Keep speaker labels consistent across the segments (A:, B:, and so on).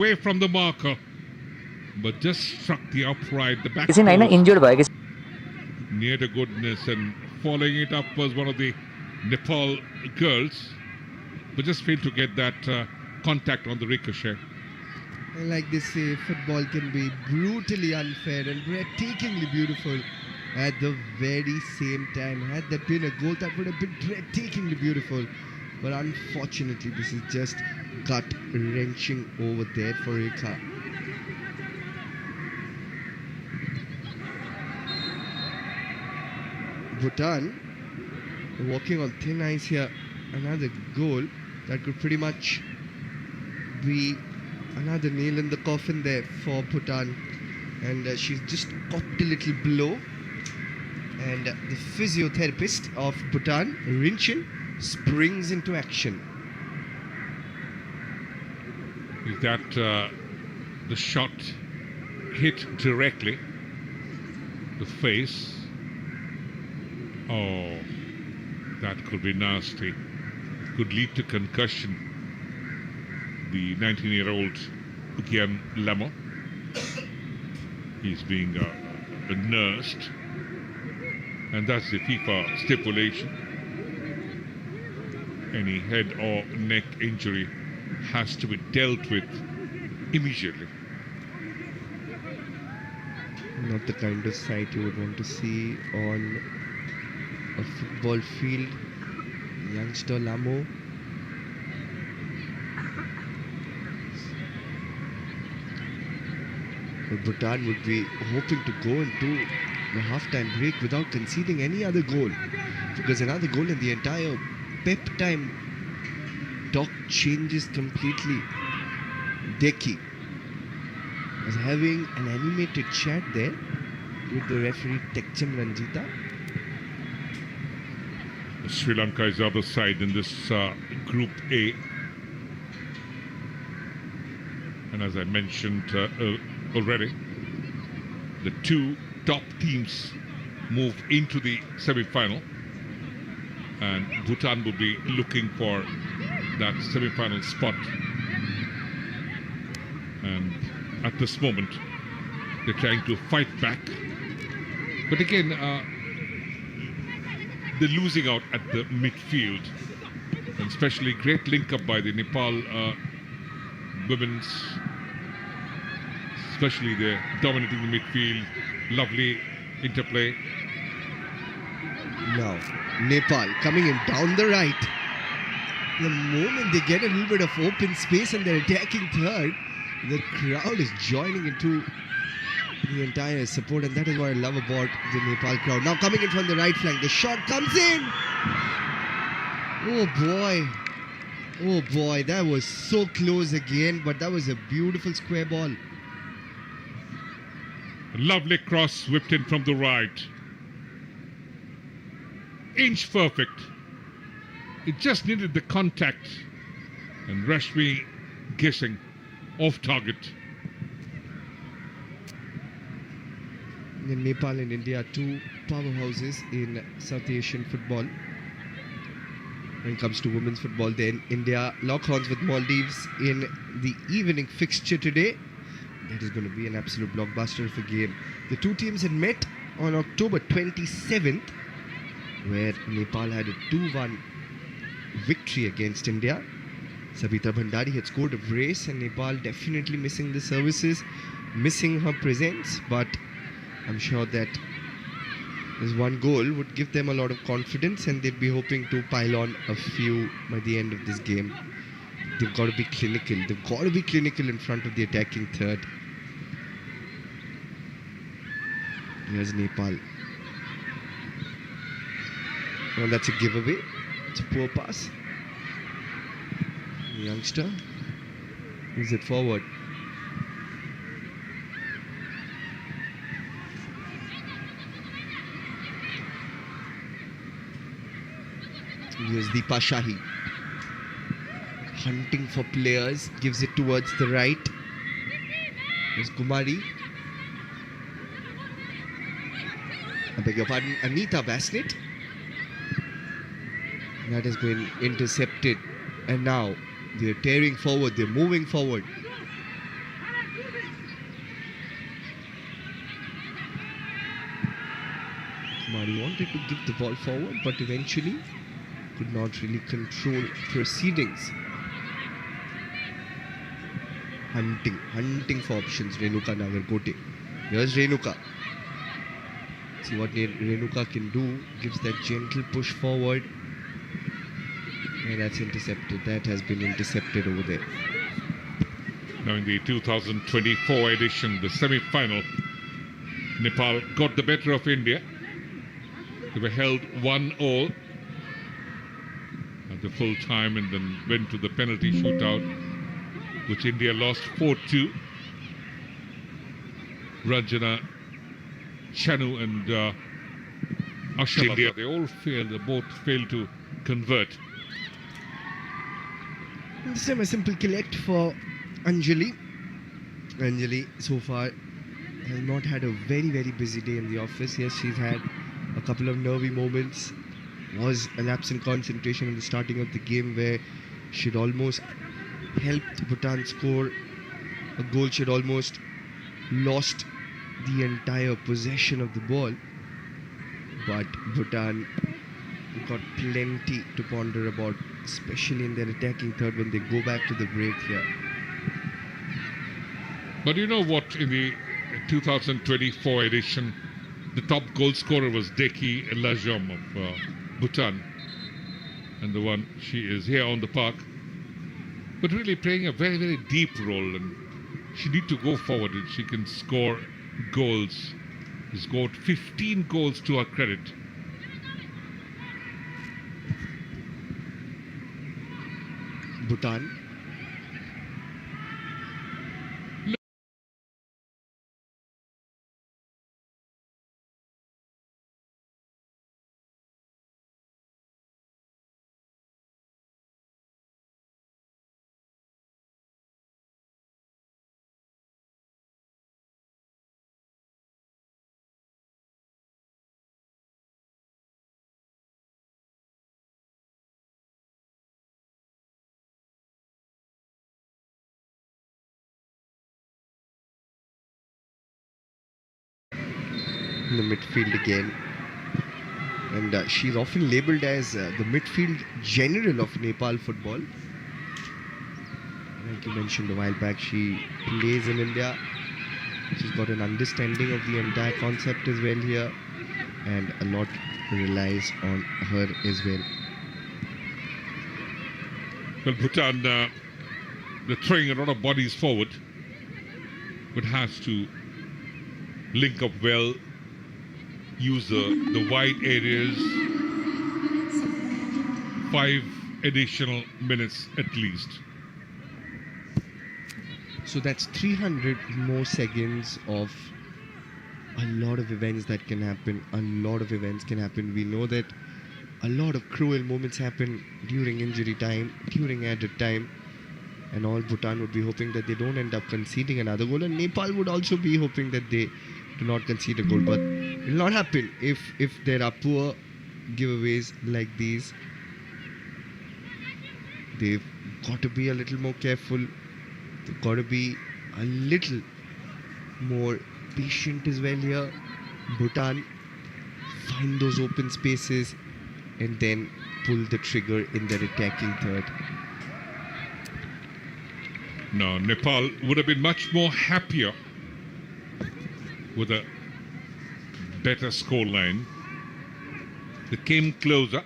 A: away from the marker, but just struck the upright, the back
B: किसी नहीं ना
A: post
B: injured भाई
A: near the goodness, and following it up was one of the Nepal girls, but just failed to get that contact on the ricochet.
C: And like they say, football can be brutally unfair and breathtakingly beautiful at the very same time. Had that been a goal, that would have been breathtakingly beautiful. But unfortunately, this is just gut-wrenching over there for Rekha. Bhutan walking on thin ice here. Another goal that could pretty much be another nail in the coffin there for Bhutan. And she's just copped a little blow. And the physiotherapist of Bhutan, Rinchin, springs into action.
A: Is that the shot hit directly? The face. Oh, that could be nasty. Could lead to concussion. The 19-year-old Ukian Lamo. He's being nursed. And that's the FIFA stipulation. Any head or neck injury has to be dealt with immediately.
C: Not the kind of sight you would want to see on a football field. Youngster Lamo. Bhutan would be hoping to go into the half-time break without conceding any other goal, because another goal in the entire pep time talk changes completely. Deki was having an animated chat there with the referee Tekcham Ranjita.
A: Sri Lanka is the other side in this Group A. And as I mentioned already, the two top teams move into the semi-final, and Bhutan will be looking for that semi-final spot. And at this moment, they're trying to fight back. But again, they're losing out at the midfield, and especially great link-up by the Nepal women's. Especially they're dominating the midfield. Lovely interplay.
C: Now, Nepal coming in down the right. The moment they get a little bit of open space and they're attacking third, the crowd is joining into the entire support, and that is what I love about the Nepal crowd. Now coming in from the right flank, the shot comes in. Oh boy. Oh boy, that was so close again, but that was a beautiful square ball.
A: A lovely cross whipped in from the right. Inch perfect. It just needed the contact. And Rashmi guessing off target.
C: In Nepal and India, two powerhouses in South Asian football. When it comes to women's football, then India lock horns with Maldives in the evening fixture today. That is going to be an absolute blockbuster of a game. The two teams had met on October 27th, where Nepal had a 2-1 victory against India. Sabita Bhandari had scored a brace, and Nepal definitely missing the services, missing her presence, but I'm sure that this one goal would give them a lot of confidence, and they'd be hoping to pile on a few by the end of this game. They've got to be clinical. They've got to be clinical in front of the attacking third. Here's Nepal. Oh, that's a giveaway. It's a poor pass. The youngster moves it forward. Here's Deepa Shahi. Hunting for players, gives it towards the right. Here's Kumari. I beg your pardon, Anita Bassett. That has been intercepted, and now they're tearing forward, they're moving forward. He wanted to give the ball forward, but eventually could not really control proceedings. Hunting for options, Renuka Nagarkote. Here's Renuka. See what Renuka can do. Gives that gentle push forward. And that's intercepted. That has been intercepted over there.
A: Now in the 2024 edition, the semi-final, Nepal got the better of India. They were held 1-1 at the full time and then went to the penalty shootout, which India lost 4-2. Ranjana, Chanu and Asha India, they both failed to convert.
C: This time a simple collect for Anjali. Anjali so far has not had a very busy day in the office. Yes, she's had a couple of nervy moments. Was a lapse in concentration in the starting of the game where she'd almost helped Bhutan score a goal. She'd almost lost the entire possession of the ball. But Bhutan got plenty to ponder about, especially in their attacking third when they go back to the break here.
A: But you know what, in the 2024 edition, the top goal scorer was Deki Lajom of Bhutan. And the one, she is here on the park, but really playing a very deep role, and she need to go forward and she can score goals. She scored 15 goals to her credit.
C: Bhutan. In the midfield again, and she's often labelled as the midfield general of Nepal football. Like you mentioned a while back, she plays in India. She's got an understanding of the entire concept as well here, and a lot relies on her as well.
A: Well, Bhutan, they're throwing a lot of bodies forward, but has to link up well, use the wide areas. 5 additional minutes at least.
C: So that's 300 more seconds of a lot of events that can happen. A lot of events can happen. We know that a lot of cruel moments happen during injury time, during added time, and all Bhutan would be hoping that they don't end up conceding another goal, and Nepal would also be hoping that they do not concede a goal. But it will not happen if there are poor giveaways like these. They've got to be a little more careful. They've got to be a little more patient as well here. Bhutan find those open spaces and then pull the trigger in their attacking third.
A: No, Nepal would have been much more happier with a better scoreline. They came closer.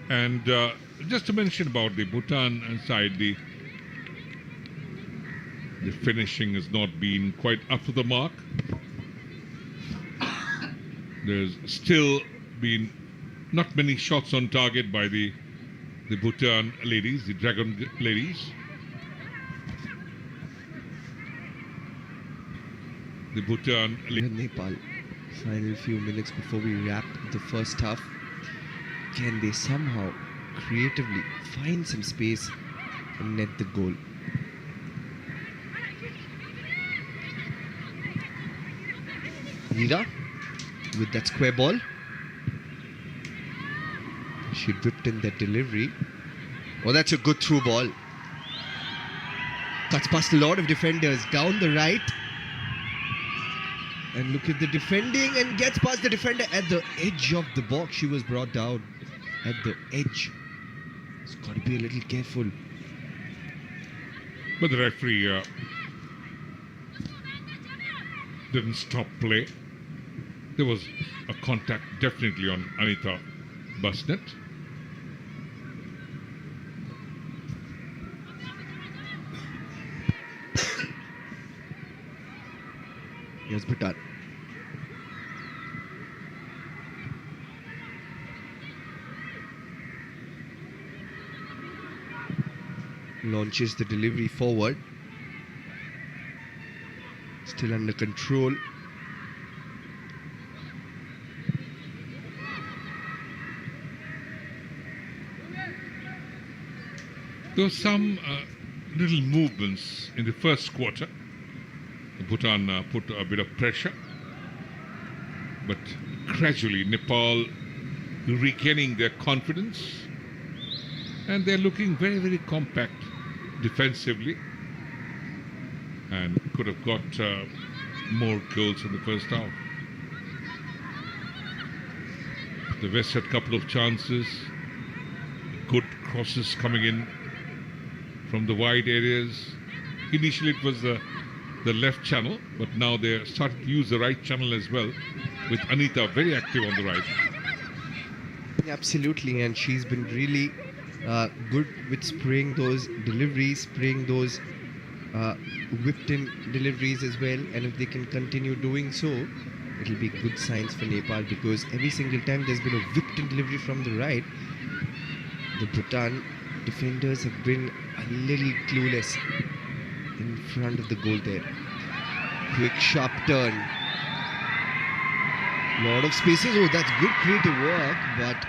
A: And just to mention about the Bhutan side, the finishing has not been quite up to the mark. There's still been not many shots on target by the Bhutan ladies, the Dragon ladies. The Bhutan
C: Nepal, final few minutes before we wrap the first half. Can they somehow creatively find some space and net the goal? Nida with that square ball. She whipped in that delivery. Oh, that's a good through ball. Cuts past a lot of defenders down the right. And look at the defending and gets past the defender at the edge of the box. She was brought down at the edge. It's got to be a little careful.
A: But the referee didn't stop play. There was a contact definitely on Anita Basnet.
C: Here's Bhutan. Launches the delivery forward. Still under control.
A: There were some little movements in the first quarter. Bhutan put a bit of pressure, but gradually Nepal regaining their confidence, and they're looking very, very compact defensively, and could have got more goals in the first half. The West had a couple of chances, good crosses coming in from the wide areas. Initially it was the left channel, but now they're starting to use the right channel as well, with Anita very active on the right.
C: Absolutely, and she's been really good with spraying those deliveries, spraying those whipped-in deliveries as well. And if they can continue doing so, it'll be good signs for Nepal, because every single time there's been a whipped-in delivery from the right, the Bhutan defenders have been a little clueless in front of the goal there. Quick sharp turn. Lot of spaces. Oh, that's good creative work, but